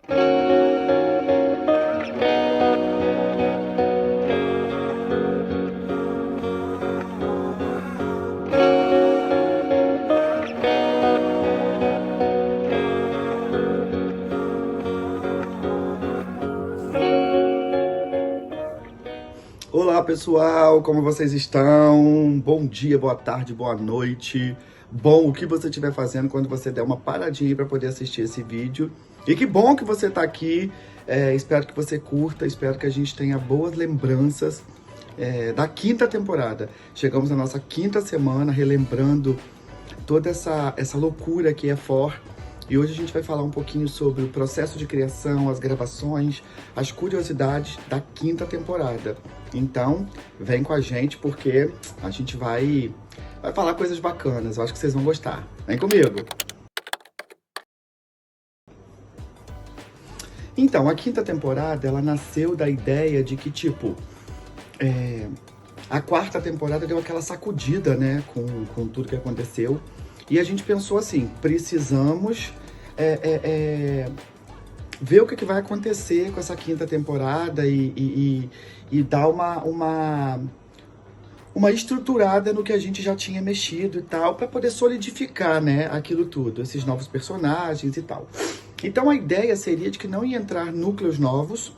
Olá pessoal, como vocês estão? Bom dia, boa tarde, boa noite. Bom, o que você estiver fazendo quando você der uma paradinha para poder assistir esse vídeo. E que bom que você está aqui. Espero que você curta, espero que a gente tenha boas lembranças da quinta temporada. Chegamos na nossa quinta semana, relembrando toda essa loucura que é For. E hoje a gente vai falar um pouquinho sobre o processo de criação, as gravações, as curiosidades da quinta temporada. Então, vem com a gente porque a gente vai falar coisas bacanas. Eu acho que vocês vão gostar. Vem comigo! Então, a quinta temporada, ela nasceu da ideia de que, tipo, a quarta temporada deu aquela sacudida, né, com tudo que aconteceu. E a gente pensou assim, precisamos ver o que vai acontecer com essa quinta temporada e dar uma estruturada no que a gente já tinha mexido e tal, para poder solidificar, né, aquilo tudo, esses novos personagens e tal. Então a ideia seria de que não ia entrar núcleos novos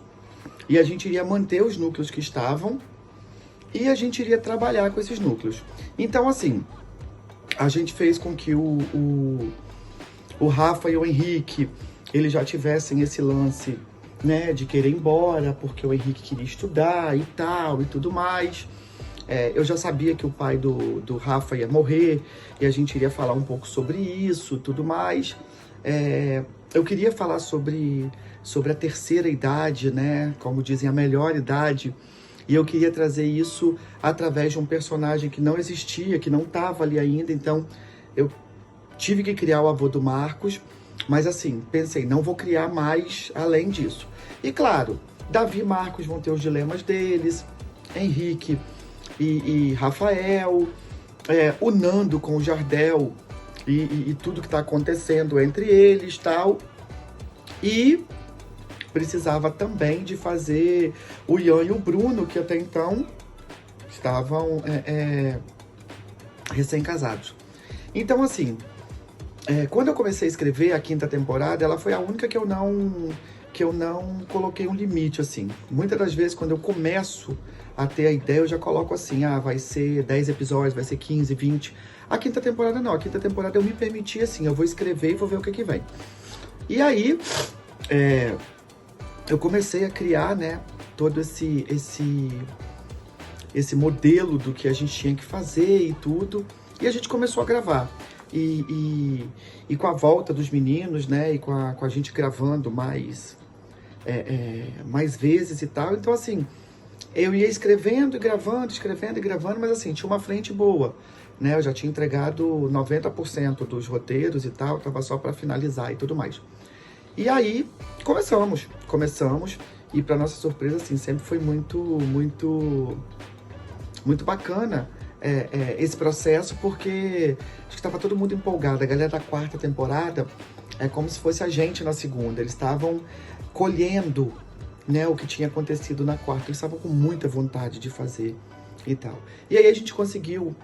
e a gente iria manter os núcleos que estavam e a gente iria trabalhar com esses núcleos. Então, assim, a gente fez com que o Rafa e o Henrique, eles já tivessem esse lance, né, de querer ir embora, porque o Henrique queria estudar e tal, e tudo mais. Eu já sabia que o pai do Rafa ia morrer, e a gente iria falar um pouco sobre isso, tudo mais. Eu queria falar sobre a terceira idade, né, como dizem, a melhor idade. E eu queria trazer isso através de um personagem que não existia, que não estava ali ainda. Então, eu tive que criar o avô do Marcos. Mas assim, pensei, não vou criar mais além disso. E claro, Davi e Marcos vão ter os dilemas deles. Henrique e Rafael. O Nando com o Jardel. E tudo que está acontecendo entre eles, tal. E precisava também de fazer o Ian e o Bruno, que até então estavam recém-casados. Então, assim, quando eu comecei a escrever a quinta temporada, ela foi a única que eu não coloquei um limite, assim. Muitas das vezes, quando eu começo a ter a ideia, eu já coloco assim, vai ser 10 episódios, vai ser 15, 20. A quinta temporada não, a quinta temporada eu me permiti assim, eu vou escrever e vou ver o que vem. E aí, eu comecei a criar, né, todo esse modelo do que a gente tinha que fazer e tudo, e a gente começou a gravar. E com a volta dos meninos, né, e com a gente gravando mais vezes e tal, então assim, eu ia escrevendo e gravando, mas assim, tinha uma frente boa, né, eu já tinha entregado 90% dos roteiros e tal, tava só para finalizar e tudo mais. E aí, começamos, e para nossa surpresa, assim, sempre foi muito bacana esse processo, porque acho que estava todo mundo empolgado. A galera da quarta temporada é como se fosse a gente na segunda, eles estavam colhendo, né, o que tinha acontecido na quarta, eles estavam com muita vontade de fazer e tal. E aí a gente conseguiu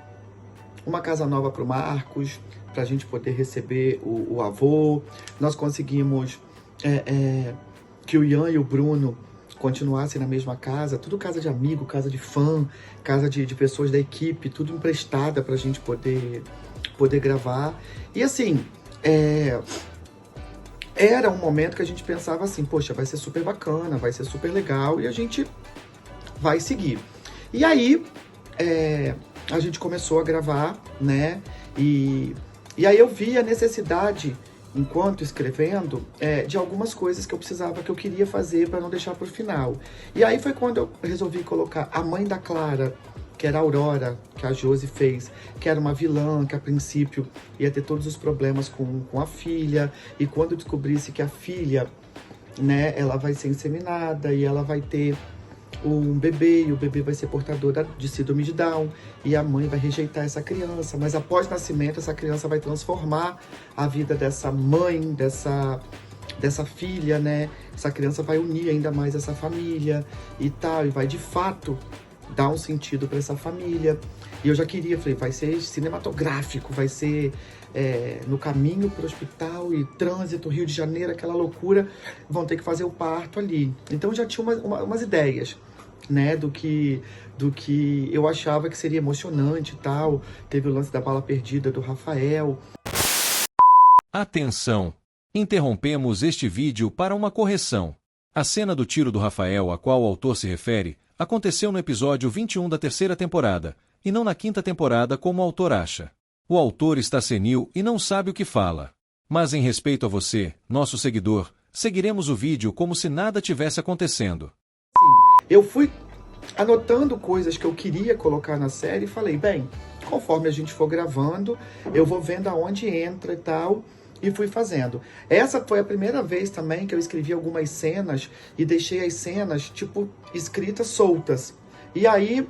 uma casa nova para o Marcos, para a gente poder receber o avô. Nós conseguimos que o Ian e o Bruno continuassem na mesma casa, tudo casa de amigo, casa de fã, casa de pessoas da equipe, tudo emprestada para a gente poder gravar. E assim, era um momento que a gente pensava assim, poxa, vai ser super bacana, vai ser super legal, e a gente vai seguir. E aí, a gente começou a gravar, né, e aí eu vi a necessidade, enquanto escrevendo, de algumas coisas que eu queria fazer para não deixar para o final. E aí foi quando eu resolvi colocar a mãe da Clara, que era a Aurora, que a Josi fez, que era uma vilã, que a princípio ia ter todos os problemas com a filha, e quando eu descobrisse que a filha, né, ela vai ser inseminada e ela vai ter um bebê, e o bebê vai ser portador de síndrome de Down, e a mãe vai rejeitar essa criança, mas após o nascimento essa criança vai transformar a vida dessa mãe, dessa dessa filha, né? Essa criança vai unir ainda mais essa família e tal, e vai de fato dar um sentido para essa família. E eu já queria, falei, vai ser cinematográfico, vai ser no caminho para o hospital e trânsito, Rio de Janeiro, aquela loucura, vão ter que fazer o parto ali. Então já tinha umas ideias, né, do que eu achava que seria emocionante e tal. Teve o lance da bala perdida do Rafael. Atenção! Interrompemos este vídeo para uma correção. A cena do tiro do Rafael a qual o autor se refere aconteceu no episódio 21 da terceira temporada, e não na quinta temporada como o autor acha. O autor está senil e não sabe o que fala. Mas em respeito a você, nosso seguidor, seguiremos o vídeo como se nada tivesse acontecendo. Sim, eu fui anotando coisas que eu queria colocar na série e falei, bem, conforme a gente for gravando, eu vou vendo aonde entra e tal, e fui fazendo. Essa foi a primeira vez também que eu escrevi algumas cenas e deixei as cenas, tipo, escritas soltas. E aí,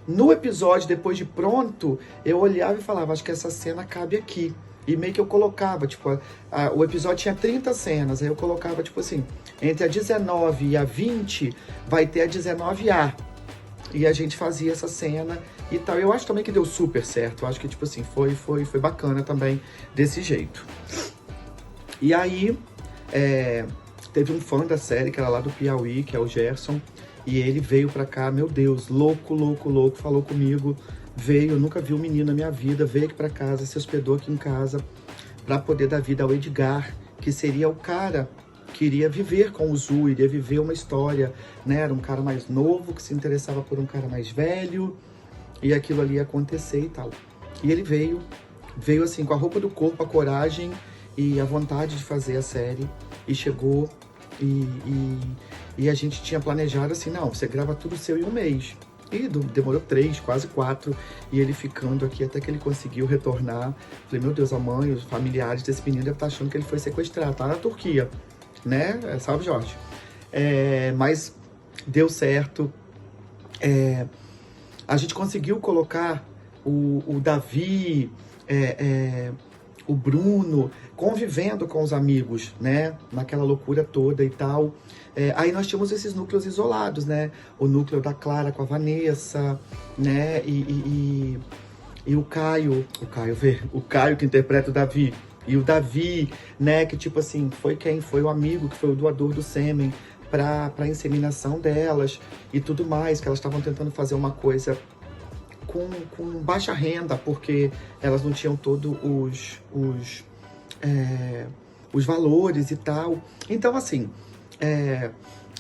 no episódio, depois de pronto, eu olhava e falava, acho que essa cena cabe aqui. E meio que eu colocava, tipo, o episódio tinha 30 cenas, aí eu colocava, tipo assim, entre a 19 e a 20, vai ter a 19A. E a gente fazia essa cena e tal. Eu acho também que deu super certo. Eu acho que, tipo assim, foi bacana também desse jeito. E aí, teve um fã da série, que era lá do Piauí, que é o Gerson. E ele veio pra cá, meu Deus, louco, falou comigo. Veio, nunca vi um menino na minha vida, veio aqui pra casa, se hospedou aqui em casa pra poder dar vida ao Edgar, que seria o cara que iria viver com o Zu, iria viver uma história, né? Era um cara mais novo, que se interessava por um cara mais velho, e aquilo ali ia acontecer e tal. E ele veio assim, com a roupa do corpo, a coragem e a vontade de fazer a série, e chegou, e a gente tinha planejado assim, não, você grava tudo seu em um mês. E demorou 3, quase 4, e ele ficando aqui até que ele conseguiu retornar. Falei, meu Deus, a mãe, os familiares desse menino devem estar achando que ele foi sequestrado, tá na Turquia, né? Salve, Jorge. Mas deu certo. A gente conseguiu colocar o Davi, o Bruno, convivendo com os amigos, né? Naquela loucura toda e tal. Aí nós tínhamos esses núcleos isolados, né? O núcleo da Clara com a Vanessa, né? E o Caio que interpreta o Davi. E o Davi, né? Que tipo assim, foi o amigo, que foi o doador do sêmen para a inseminação delas e tudo mais, que elas estavam tentando fazer uma coisa com baixa renda, porque elas não tinham todos os valores e tal. Então, assim,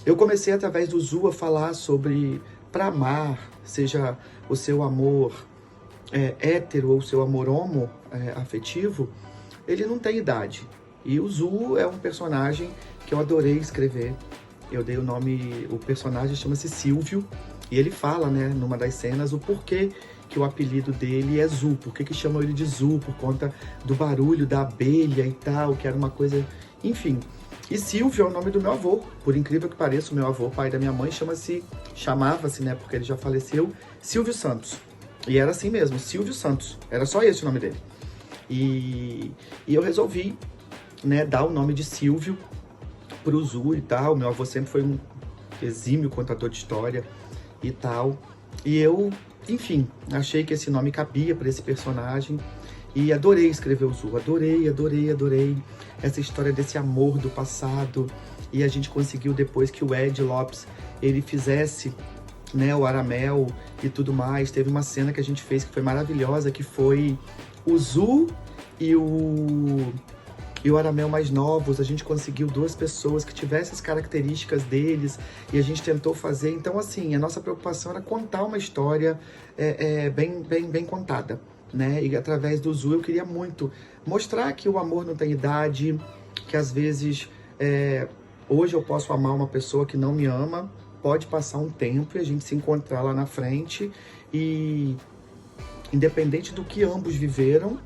eu comecei através do Zu a falar sobre, para amar, seja o seu amor hétero ou o seu amor homo afetivo, ele não tem idade. E o Zu é um personagem que eu adorei escrever. Eu dei o nome, o personagem chama-se Silvio, e ele fala, né, numa das cenas, o porquê que o apelido dele é Zu, por que chamam ele de Zu, por conta do barulho da abelha e tal, que era uma coisa, enfim. E Silvio é o nome do meu avô, por incrível que pareça, o meu avô, pai da minha mãe, chamava-se, né, porque ele já faleceu, Silvio Santos. E era assim mesmo, Silvio Santos, era só esse o nome dele. E eu resolvi, né, dar o nome de Silvio pro Zu e tal. Meu avô sempre foi um exímio contador de história e tal. E eu, enfim, achei que esse nome cabia para esse personagem e adorei escrever o Zu. Adorei essa história desse amor do passado. E a gente conseguiu, depois que o Ed Lopes, ele fizesse, né, o Aramel e tudo mais. Teve uma cena que a gente fez que foi maravilhosa, que foi o Zu e o Aramel mais novos. A gente conseguiu 2 pessoas que tivessem as características deles e a gente tentou fazer. Então, assim, a nossa preocupação era contar uma história bem contada, né? E através do Zu eu queria muito mostrar que o amor não tem idade, que às vezes hoje eu posso amar uma pessoa que não me ama, pode passar um tempo e a gente se encontrar lá na frente e independente do que ambos viveram,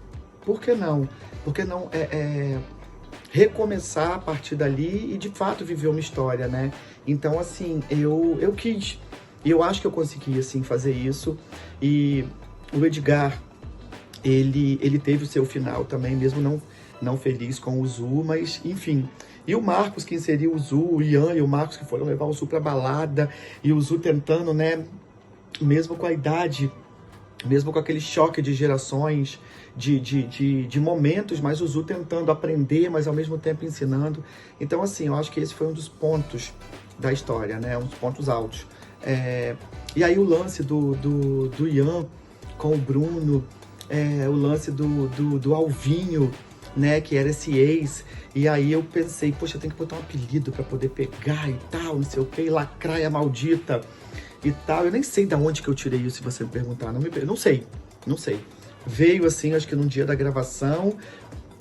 por que não? Por que não recomeçar a partir dali e de fato viver uma história, né? Então, assim, eu quis. E eu acho que eu consegui, assim, fazer isso. E o Edgar, ele teve o seu final também, mesmo não não feliz com o Zu, mas enfim. E o Marcos que inseriu o Zu, o Ian e o Marcos que foram levar o Zu pra balada, e o Zu tentando, né, mesmo com a idade, mesmo com aquele choque de gerações, de momentos, mas o Zu tentando aprender, mas ao mesmo tempo ensinando. Então, assim, eu acho que esse foi um dos pontos da história, né? Um dos pontos altos. E aí o lance do Ian com o Bruno, o lance do Alvinho, né? Que era esse ex. E aí eu pensei, poxa, eu tenho que botar um apelido pra poder pegar e tal, não sei o que, lacraia maldita e tal. Eu nem sei de onde que eu tirei isso, se você me perguntar. Não sei. Veio assim, acho que num dia da gravação,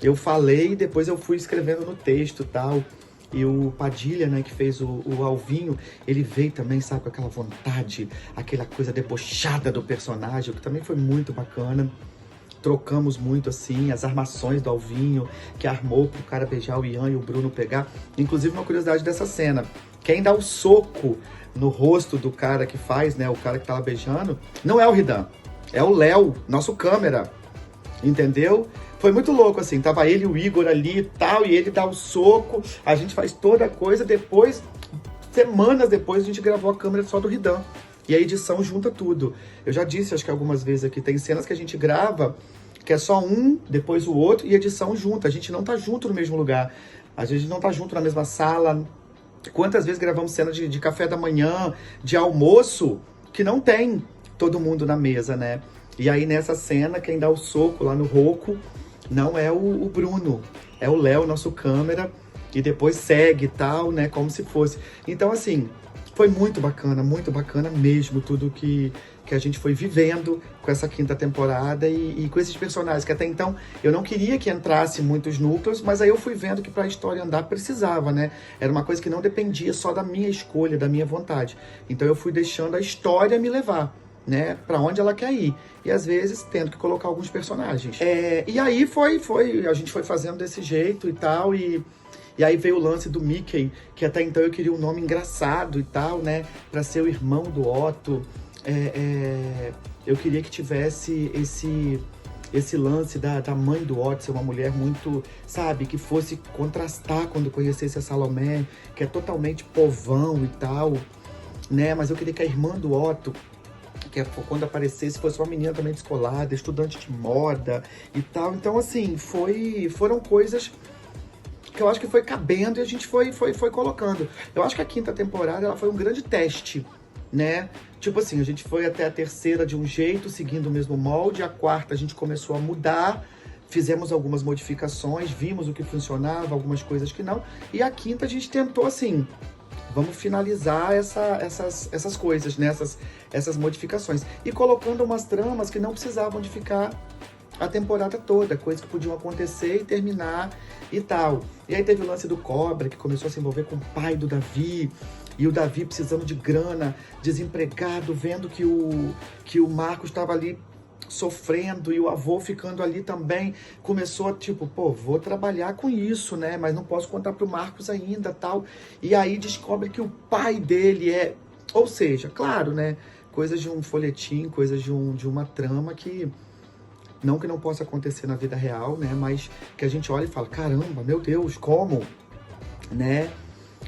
eu falei e depois eu fui escrevendo no texto e tal. E o Padilha, né, que fez o Alvinho, ele veio também, sabe, com aquela vontade, aquela coisa debochada do personagem, o que também foi muito bacana. Trocamos muito, assim, as armações do Alvinho, que armou pro cara beijar o Ian e o Bruno pegar. Inclusive, uma curiosidade dessa cena, quem dá o soco no rosto do cara que faz, né, o cara que tava beijando, não é o Ridan, é o Léo, nosso câmera, entendeu? Foi muito louco, assim, tava ele e o Igor ali e tal, e ele dá o soco, a gente faz toda a coisa, depois, semanas depois, a gente gravou a câmera só do Ridan. E a edição junta tudo. Eu já disse, acho que algumas vezes aqui, tem cenas que a gente grava, que é só um, depois o outro, e edição junta. A gente não tá junto no mesmo lugar. A gente não tá junto na mesma sala. Quantas vezes gravamos cena de café da manhã, de almoço, que não tem todo mundo na mesa, né? E aí nessa cena, quem dá o soco lá no Roco, não é o Bruno, é o Léo, nosso câmera, e depois segue e tal, né? Como se fosse. Então, assim, foi muito bacana mesmo, tudo que a gente foi vivendo com essa quinta temporada e com esses personagens, que até então eu não queria que entrasse muitos núcleos, mas aí eu fui vendo que para a história andar precisava, né? Era uma coisa que não dependia só da minha escolha, da minha vontade. Então eu fui deixando a história me levar, né, para onde ela quer ir. E às vezes tendo que colocar alguns personagens. E aí a gente foi fazendo desse jeito e tal, e aí veio o lance do Mickey, que até então eu queria um nome engraçado e tal, né, para ser o irmão do Otto. Eu queria que tivesse esse lance da mãe do Otto ser uma mulher muito, sabe, que fosse contrastar quando conhecesse a Salomé, que é totalmente povão e tal, né, mas eu queria que a irmã do Otto, que quando aparecesse fosse uma menina também descolada, estudante de moda e tal. Então, assim, foram coisas que eu acho que foi cabendo e a gente foi colocando. Eu acho que a quinta temporada ela foi um grande teste, né? Tipo assim, a gente foi até a terceira de um jeito, seguindo o mesmo molde. A quarta a gente começou a mudar, fizemos algumas modificações, vimos o que funcionava, algumas coisas que não. E a quinta a gente tentou, assim, vamos finalizar essas coisas, né? Essas modificações. E colocando umas tramas que não precisavam de ficar a temporada toda, coisas que podiam acontecer e terminar e tal. E aí teve o lance do Cobra, que começou a se envolver com o pai do Davi, e o Davi precisando de grana, desempregado, vendo que o Marcos estava ali sofrendo e o avô ficando ali também, começou a tipo, pô, vou trabalhar com isso, né, mas não posso contar pro Marcos ainda, tal. E aí descobre que o pai dele ou seja, claro, né, coisas de um folhetim, coisas de uma trama que não possa acontecer na vida real, né, mas que a gente olha e fala, caramba, meu Deus, como, né?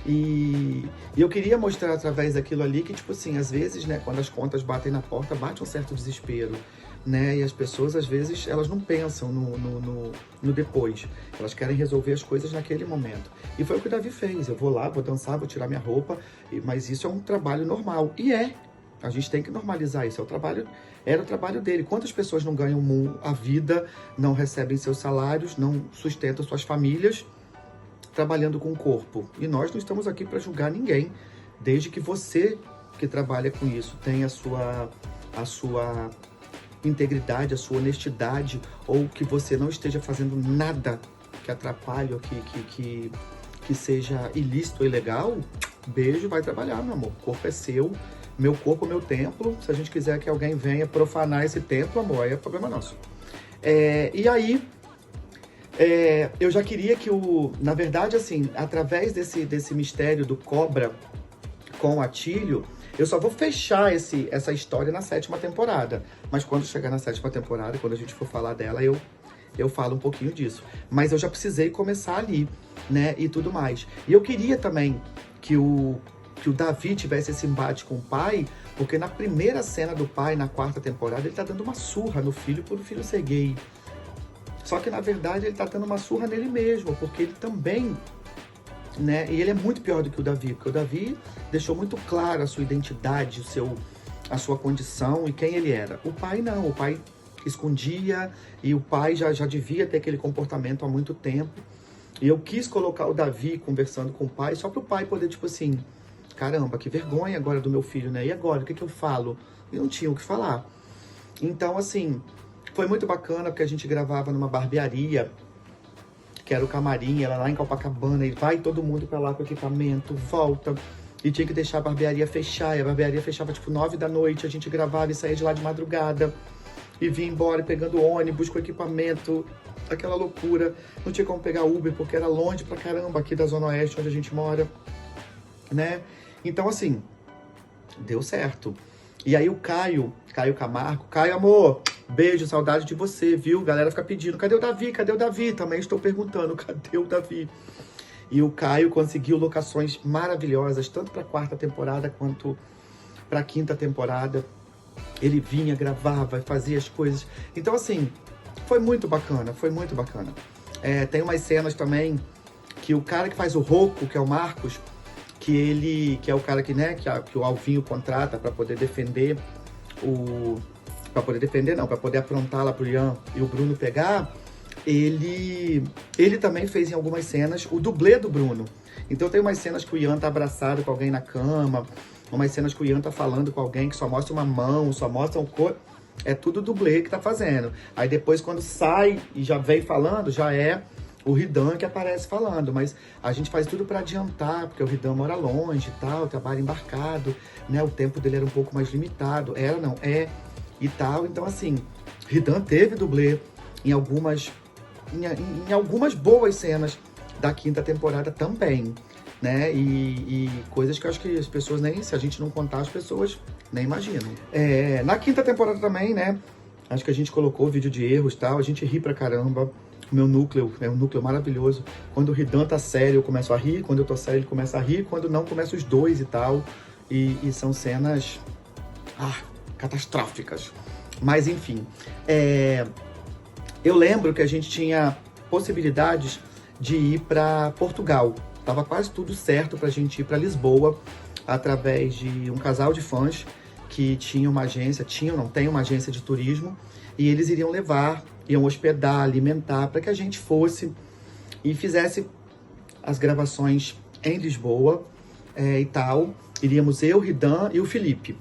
E eu queria mostrar através daquilo ali que, tipo assim, às vezes, né, quando as contas batem na porta, bate um certo desespero, né? E as pessoas, às vezes, elas não pensam no depois. Elas querem resolver as coisas naquele momento. E foi o que o Davi fez. Eu vou lá, vou dançar, vou tirar minha roupa, mas isso é um trabalho normal. E a gente tem que normalizar isso. Era o trabalho dele. Quantas pessoas não ganham a vida, não recebem seus salários, não sustentam suas famílias, trabalhando com o corpo? E nós não estamos aqui para julgar ninguém, desde que você que trabalha com isso tenha a sua integridade, a sua honestidade, ou que você não esteja fazendo nada que atrapalhe ou que seja ilícito ou ilegal. Beijo, vai trabalhar, meu amor. O corpo é seu, meu corpo, meu templo. Se a gente quiser que alguém venha profanar esse templo, amor, aí é problema nosso. E aí eu já queria que na verdade, assim, através desse mistério do Cobra com o Atílio, eu só vou fechar essa história na 7ª temporada. Mas quando chegar na 7ª temporada, quando a gente for falar dela, eu eu falo um pouquinho disso. Mas eu já precisei começar ali, né, e tudo mais. E eu queria também que o Davi tivesse esse embate com o pai, porque na primeira cena do pai, na 4ª temporada, ele tá dando uma surra no filho por o filho ser gay. Só que, na verdade, ele tá dando uma surra nele mesmo, porque ele também, né, e ele é muito pior do que o Davi, porque o Davi deixou muito claro a sua identidade, a sua condição e quem ele era. O pai não, o pai escondia, e o pai já devia ter aquele comportamento há muito tempo. E eu quis colocar o Davi conversando com o pai, só pro pai poder, tipo assim, caramba, que vergonha agora do meu filho, né? E agora, o que eu falo? E não tinha o que falar. Então, assim, foi muito bacana, porque a gente gravava numa barbearia, que era o camarim, ela lá em Copacabana, e vai todo mundo pra lá com equipamento, volta, e tinha que deixar a barbearia fechar, e a barbearia fechava tipo 9 da noite, a gente gravava e saía de lá de madrugada, e vinha embora pegando ônibus com equipamento, aquela loucura, não tinha como pegar Uber, porque era longe pra caramba aqui da Zona Oeste, onde a gente mora, né? Então, assim, deu certo. E aí o Caio Camargo, Caio, amor, beijo, saudade de você, viu? Galera fica pedindo, cadê o Davi? Cadê o Davi? Também estou perguntando, cadê o Davi? E o Caio conseguiu locações maravilhosas, tanto para a 4ª temporada quanto para a 5ª temporada. Ele vinha, gravava, fazia as coisas. Então, assim, foi muito bacana, foi muito bacana. Tem umas cenas também que o cara que faz o Rocco, que é o Marcos, que é o cara que, né, que o Alvinho contrata para poder defender para poder aprontar lá pro Ian e o Bruno pegar, ele também fez em algumas cenas o dublê do Bruno. Então tem umas cenas que o Ian tá abraçado com alguém na cama, umas cenas que o Ian tá falando com alguém que só mostra uma mão, só mostra um corpo. É tudo dublê que tá fazendo. Aí depois quando sai e já vem falando, já é o Ridan que aparece falando, mas a gente faz tudo para adiantar, porque o Ridan mora longe e tal, trabalha embarcado, né? O tempo dele era um pouco mais limitado, e tal. Então, assim, Ridan teve dublê em algumas boas cenas da 5ª temporada também, né? E coisas que eu acho que as pessoas nem, se a gente não contar, as pessoas nem imaginam. Na 5ª temporada também, né? Acho que a gente colocou vídeo de erros e tal, a gente ri pra caramba. O meu núcleo é um núcleo maravilhoso. Quando o Ridan tá sério, eu começo a rir. Quando eu tô sério, ele começa a rir. Quando não, começa os dois e tal. E são cenas catastróficas. Mas, enfim. Eu lembro que a gente tinha possibilidades de ir para Portugal. Tava quase tudo certo pra gente ir para Lisboa, através de um casal de fãs que tinha uma agência, tem uma agência de turismo, e eles iam hospedar, alimentar, para que a gente fosse e fizesse as gravações em Lisboa e tal. Iríamos eu, Ridan e o Felipe.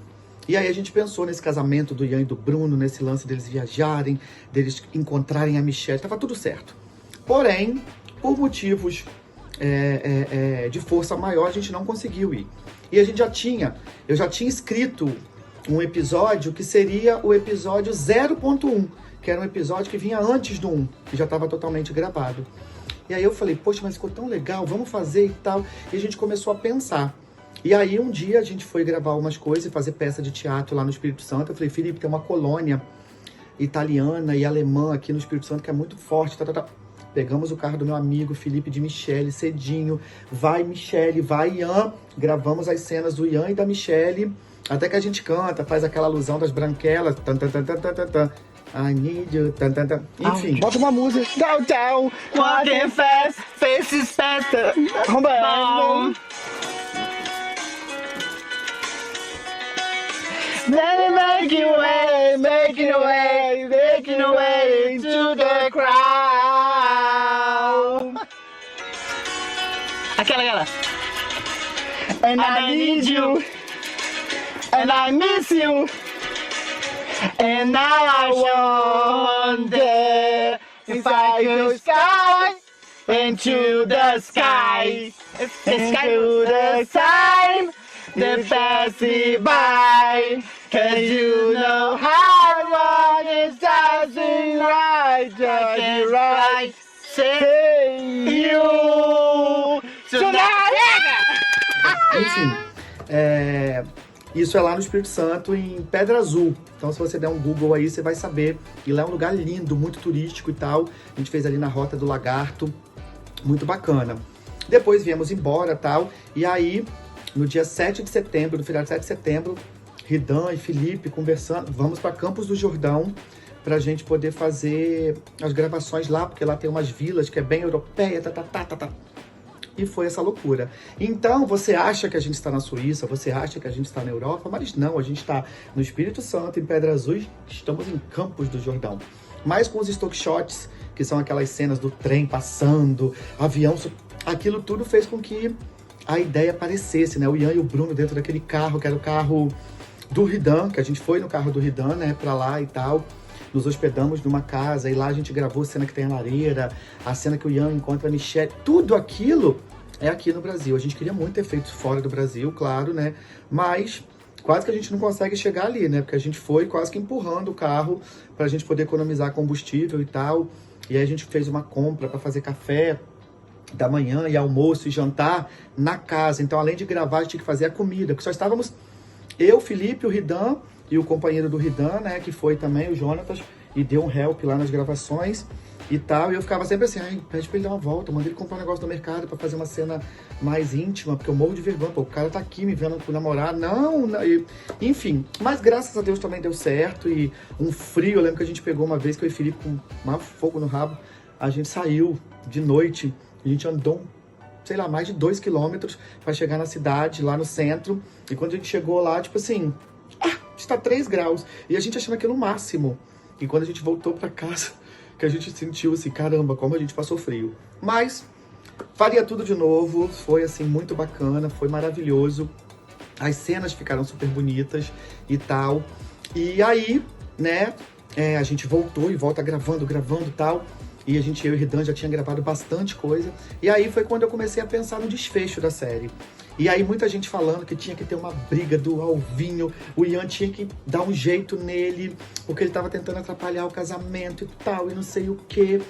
E aí a gente pensou nesse casamento do Ian e do Bruno, nesse lance deles viajarem, deles encontrarem a Michelle, tava tudo certo. Porém, por motivos de força maior, a gente não conseguiu ir. E eu já tinha escrito um episódio que seria o episódio 0.1, que era um episódio que vinha antes do 1, que já estava totalmente gravado. E aí eu falei, poxa, mas ficou tão legal, vamos fazer e tal. E a gente começou a pensar. E aí um dia a gente foi gravar umas coisas e fazer peça de teatro lá no Espírito Santo. Eu falei, Felipe, tem uma colônia italiana e alemã aqui no Espírito Santo que é muito forte. Pegamos o carro do meu amigo Felipe de Michele cedinho. Vai Michele, vai Ian. Gravamos as cenas do Ian e da Michele. Até que a gente canta, faz aquela alusão das branquelas. Tan, tan, tan, tan, tan, tan. I need you, tan, tan, tan. Enfim. Bota uma música. Downtown, walking fast, faces faster. Bom. Then making way, making way, making way to the crowd. Aquela. And I need you. And I miss you. And now I wonder if I could sky into the sky, into the time that passes by. 'Cause you know how long is passing right, just right. Say you tonight. Enfim, Isso é lá no Espírito Santo, em Pedra Azul. Então, se você der um Google aí, você vai saber. E lá é um lugar lindo, muito turístico e tal. A gente fez ali na Rota do Lagarto, muito bacana. Depois viemos embora e tal. E aí, no dia 7 de setembro, no final de 7 de setembro, Ridan e Felipe conversando, vamos para Campos do Jordão, pra gente poder fazer as gravações lá, porque lá tem umas vilas que é bem europeia, E foi essa loucura. Então, você acha que a gente está na Suíça, você acha que a gente está na Europa, mas não, a gente está no Espírito Santo, em Pedra Azul, e estamos em Campos do Jordão. Mas com os stock shots, que são aquelas cenas do trem passando, avião, aquilo tudo fez com que a ideia aparecesse, né? O Ian e o Bruno dentro daquele carro, que era o carro do Ridan, que a gente foi no carro do Ridan, né, pra lá e tal. Nos hospedamos numa casa e lá a gente gravou a cena que tem a lareira, a cena que o Ian encontra a Michelle. Tudo aquilo é aqui no Brasil. A gente queria muito ter feito fora do Brasil, claro, né? Mas quase que a gente não consegue chegar ali, né? Porque a gente foi quase que empurrando o carro pra gente poder economizar combustível e tal. E aí a gente fez uma compra pra fazer café da manhã e almoço e jantar na casa. Então, além de gravar, a gente tinha que fazer a comida. Porque só estávamos eu, Felipe, o Ridan e o companheiro do Ridan, né, que foi também o Jonatas, e deu um help lá nas gravações e tal. E eu ficava sempre assim, ai, pede pra ele dar uma volta, manda ele comprar um negócio no mercado pra fazer uma cena mais íntima, porque eu morro de vergonha, pô, o cara tá aqui me vendo com namorar, não, enfim. Mas graças a Deus também deu certo, e um frio, eu lembro que a gente pegou uma vez, que eu e o Felipe com um fogo no rabo, a gente saiu de noite, a gente andou sei lá, mais de 2 quilômetros para chegar na cidade, lá no centro. E quando a gente chegou lá, tipo assim, está 3 graus. E a gente achando aquilo o máximo. E quando a gente voltou para casa, que a gente sentiu assim, caramba, como a gente passou frio. Mas faria tudo de novo, foi assim, muito bacana, foi maravilhoso. As cenas ficaram super bonitas e tal. E aí, né, a gente voltou e volta gravando e tal. E eu e o Ridan já tinha gravado bastante coisa. E aí foi quando eu comecei a pensar no desfecho da série. E aí muita gente falando que tinha que ter uma briga do Alvinho. O Ian tinha que dar um jeito nele, porque ele tava tentando atrapalhar o casamento e tal, e não sei o quê.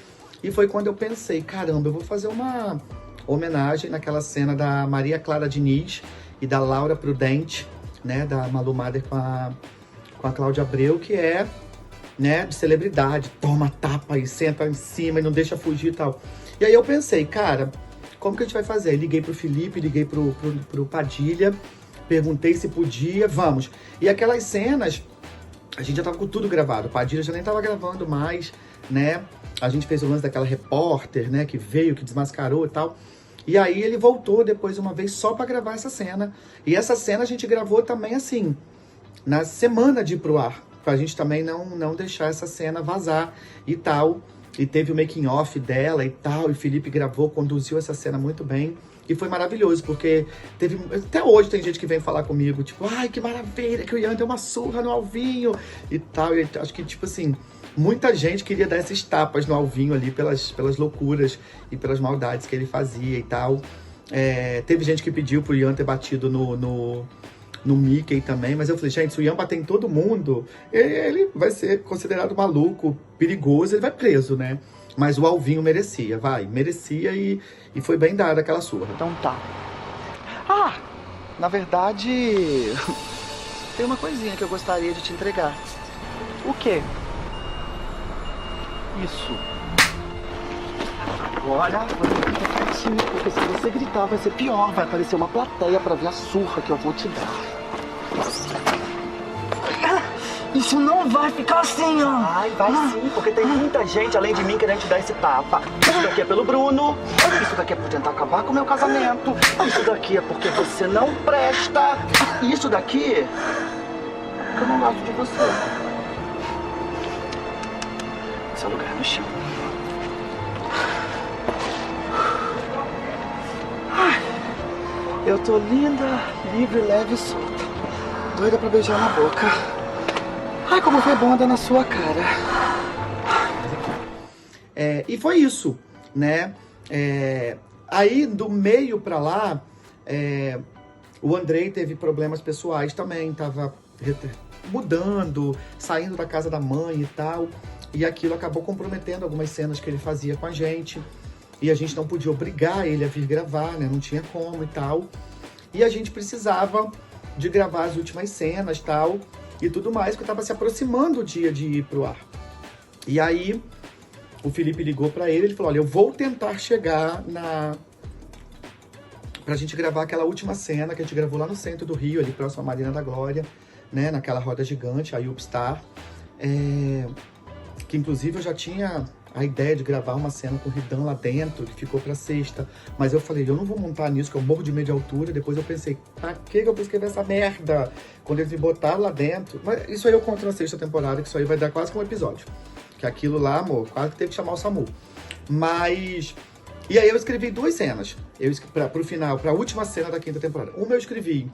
E foi quando eu pensei, caramba, eu vou fazer uma homenagem naquela cena da Maria Clara Diniz e da Laura Prudente, né, da Malu Mader com a Cláudia Abreu, que é, né, de celebridade, toma tapa e senta em cima e não deixa fugir e tal. E aí eu pensei, cara, como que a gente vai fazer? Liguei pro Felipe, liguei pro Padilha, perguntei se podia, vamos. E aquelas cenas, a gente já tava com tudo gravado, o Padilha já nem tava gravando mais, né? A gente fez o lance daquela repórter, né, que veio, que desmascarou e tal. E aí ele voltou depois uma vez só pra gravar essa cena. E essa cena a gente gravou também assim, na semana de ir pro ar, pra gente também não deixar essa cena vazar e tal. E teve o making off dela e tal, e o Felipe gravou, conduziu essa cena muito bem. E foi maravilhoso, porque teve... Até hoje tem gente que vem falar comigo, tipo, ai, que maravilha, que o Ian deu uma surra no Alvinho e tal. E acho que, tipo assim, muita gente queria dar essas tapas no Alvinho ali, pelas loucuras e pelas maldades que ele fazia e tal. Teve gente que pediu pro Ian ter batido no Mickey também, mas eu falei, gente, se o Ian bater em todo mundo, ele vai ser considerado maluco, perigoso, ele vai preso, né? Mas o Alvinho merecia, merecia e foi bem dada aquela surra. Então tá. Na verdade, tem uma coisinha que eu gostaria de te entregar. O quê? Isso. Agora, você fica quietinho, porque se você gritar vai ser pior, vai aparecer uma plateia pra ver a surra que eu vou te dar. Isso não vai ficar assim, ó. Vai sim, porque tem muita gente além de mim querendo te dar esse tapa. Isso daqui é pelo Bruno, isso daqui é por tentar acabar com o meu casamento, isso daqui é porque você não presta, e isso daqui é porque eu não gosto de você. Seu lugar é no chão. Eu tô linda, livre, leve e solta. Doida pra beijar na boca. Ai, como foi bom andar na sua cara. E foi isso, né? Aí, do meio pra lá, o Andrei teve problemas pessoais também. Tava mudando, saindo da casa da mãe e tal. E aquilo acabou comprometendo algumas cenas que ele fazia com a gente. E a gente não podia obrigar ele a vir gravar, né? Não tinha como e tal. E a gente precisava de gravar as últimas cenas, tal, e tudo mais, que estava se aproximando o dia de ir pro ar. E aí, o Felipe ligou para ele falou, olha, eu vou tentar chegar pra gente gravar aquela última cena que a gente gravou lá no centro do Rio, ali próximo à Marina da Glória, né, naquela roda gigante, a Upstar, que inclusive eu já tinha a ideia de gravar uma cena com o Ridan lá dentro, que ficou pra sexta, mas eu falei, eu não vou montar nisso, que eu morro de medo de altura. Depois eu pensei, pra que eu vou escrever essa merda? Quando eles me botaram lá dentro, mas isso aí eu conto na sexta temporada, que isso aí vai dar quase que um episódio, que aquilo lá, amor, quase que teve que chamar o SAMU. Mas, e aí eu escrevi 2 cenas, pro final, pra última cena da 5ª temporada. Uma eu escrevi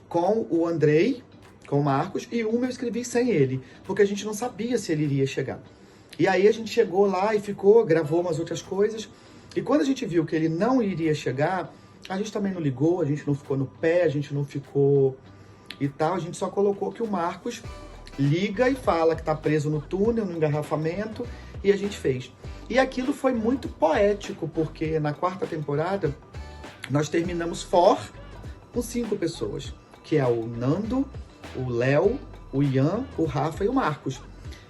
com o Andrei, com o Marcos, e uma eu escrevi sem ele, porque a gente não sabia se ele iria chegar. E aí a gente chegou lá e gravou umas outras coisas. E quando a gente viu que ele não iria chegar, a gente também não ligou, a gente não ficou no pé, a gente não ficou e tal. A gente só colocou que o Marcos liga e fala que tá preso no túnel, no engarrafamento, e a gente fez. E aquilo foi muito poético, porque na 4ª temporada nós terminamos com 5 pessoas, que é o Nando, o Léo, o Ian, o Rafa e o Marcos.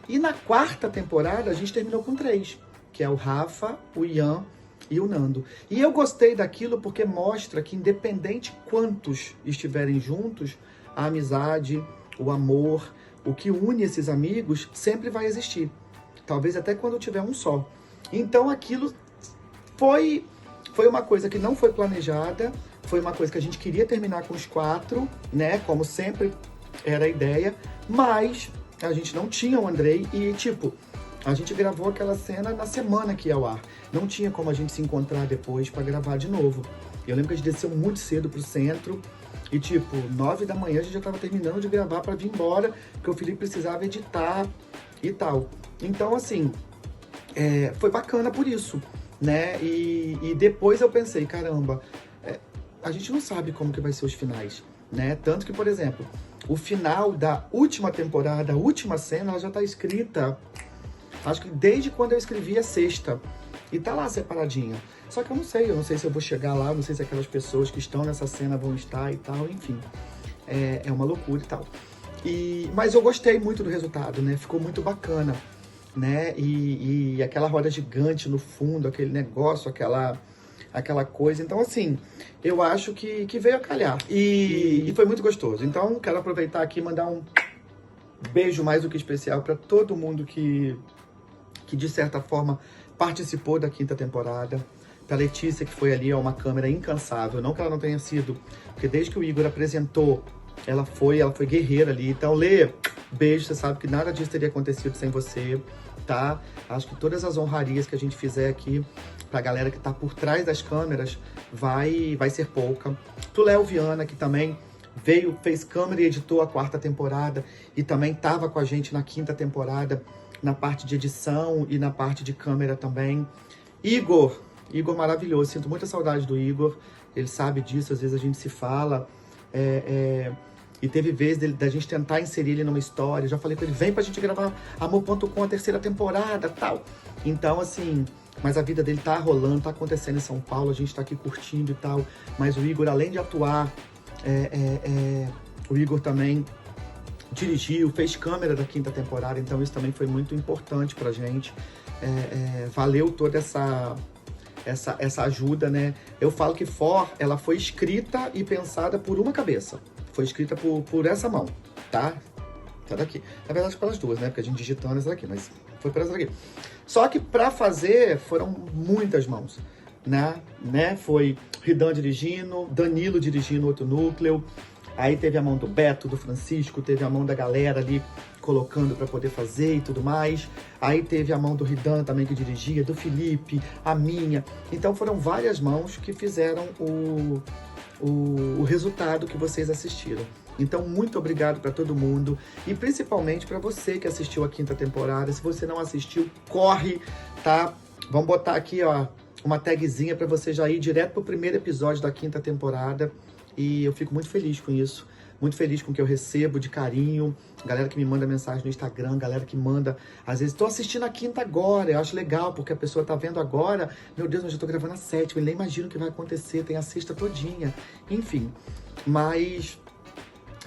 E na 4ª temporada, a gente terminou com 3, que é o Rafa, o Ian e o Nando. E eu gostei daquilo porque mostra que, independente quantos estiverem juntos, a amizade, o amor, o que une esses amigos, sempre vai existir. Talvez até quando tiver um só. Então, aquilo foi uma coisa que não foi planejada, foi uma coisa que a gente queria terminar com os 4, né? Como sempre era a ideia, mas a gente não tinha o Andrei e, a gente gravou aquela cena na semana que ia ao ar. Não tinha como a gente se encontrar depois pra gravar de novo. Eu lembro que a gente desceu muito cedo pro centro e, 9 da manhã a gente já tava terminando de gravar pra vir embora, porque o Felipe precisava editar e tal. Então, assim, foi bacana por isso, né? E depois eu pensei, caramba, a gente não sabe como que vai ser os finais, né? Tanto que, por exemplo, o final da última temporada, a última cena, ela já tá escrita, acho que desde quando eu escrevi a 6ª. E tá lá separadinha. Só que eu não sei se eu vou chegar lá, eu não sei se aquelas pessoas que estão nessa cena vão estar e tal, enfim. É uma loucura e tal. Mas eu gostei muito do resultado, né? Ficou muito bacana, né? E aquela roda gigante no fundo, aquele negócio, aquela coisa. Então, assim, eu acho que veio a calhar. E foi muito gostoso. Então, quero aproveitar aqui e mandar um beijo mais do que especial para todo mundo que, de certa forma, participou da 5ª temporada. Pra Letícia, que foi ali, uma câmera incansável. Não que ela não tenha sido, porque desde que o Igor apresentou, ela foi guerreira ali. Então, Lê, beijo, você sabe que nada disso teria acontecido sem você, tá? Acho que todas as honrarias que a gente fizer aqui pra galera que tá por trás das câmeras vai ser pouca. Pro Léo Viana, que também fez câmera e editou a 4ª temporada e também tava com a gente na 5ª temporada, na parte de edição e na parte de câmera também. Igor maravilhoso, sinto muita saudade do Igor, ele sabe disso, às vezes a gente se fala, e teve vezes da gente tentar inserir ele numa história. Já falei com ele, vem pra gente gravar Amor.com a 3ª temporada, tal. Então, assim, mas a vida dele tá rolando, tá acontecendo em São Paulo, a gente tá aqui curtindo e tal. Mas o Igor, além de atuar, o Igor também dirigiu, fez câmera da 5ª temporada, então isso também foi muito importante pra gente. Valeu toda essa ajuda, né? Eu falo que ela foi escrita e pensada por uma cabeça. Foi escrita por essa mão, tá? Essa daqui. Na verdade, pelas duas, né? Porque a gente digitando essa daqui, mas foi por essa daqui. Só que pra fazer, foram muitas mãos, né? Foi Ridan dirigindo, Danilo dirigindo outro núcleo, aí teve a mão do Beto, do Francisco, teve a mão da galera ali colocando para poder fazer e tudo mais. Aí teve a mão do Ridan também que dirigia, do Felipe, a minha. Então foram várias mãos que fizeram o resultado que vocês assistiram. Então, muito obrigado para todo mundo e principalmente para você que assistiu a 5ª temporada. Se você não assistiu, corre, tá? Vamos botar aqui, ó, uma tagzinha para você já ir direto pro primeiro episódio da 5ª temporada. E eu fico muito feliz com isso, muito feliz com o que eu recebo de carinho, galera que me manda mensagem no Instagram, galera que manda, às vezes, tô assistindo a 5ª agora, eu acho legal, porque a pessoa tá vendo agora, meu Deus, eu já tô gravando a 7ª, eu nem imagino o que vai acontecer, tem a 6ª todinha, enfim, mas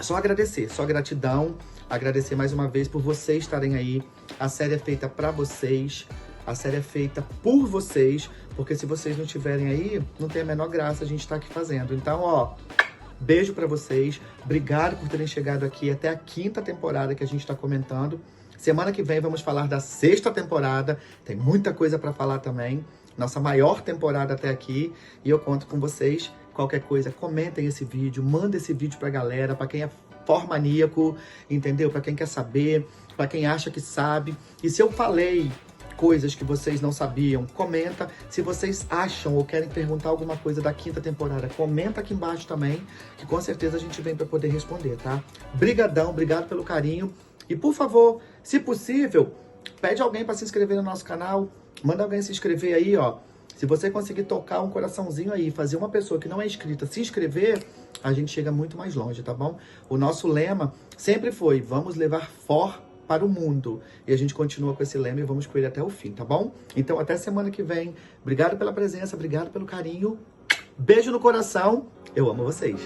só agradecer, só gratidão, agradecer mais uma vez por vocês estarem aí. A série é feita pra vocês, a série é feita por vocês, porque se vocês não estiverem aí, não tem a menor graça a gente estar aqui fazendo. Então, ó, beijo pra vocês, obrigado por terem chegado aqui até a 5ª temporada que a gente tá comentando. Semana que vem vamos falar da 6ª temporada, tem muita coisa pra falar também. Nossa maior temporada até aqui, e eu conto com vocês. Qualquer coisa, comentem esse vídeo, manda esse vídeo pra galera, pra quem é formaníaco, entendeu? Pra quem quer saber, pra quem acha que sabe. E se eu falei coisas que vocês não sabiam, comenta. Se vocês acham ou querem perguntar alguma coisa da 5ª temporada, comenta aqui embaixo também, que com certeza a gente vem pra poder responder, tá? Brigadão, obrigado pelo carinho. E por favor, se possível, pede alguém pra se inscrever no nosso canal, manda alguém se inscrever aí, ó. Se você conseguir tocar um coraçãozinho aí, fazer uma pessoa que não é inscrita se inscrever, a gente chega muito mais longe, tá bom? O nosso lema sempre foi, vamos levar For para o mundo. E a gente continua com esse lema e vamos com ele até o fim, tá bom? Então até semana que vem. Obrigado pela presença, obrigado pelo carinho. Beijo no coração. Eu amo vocês.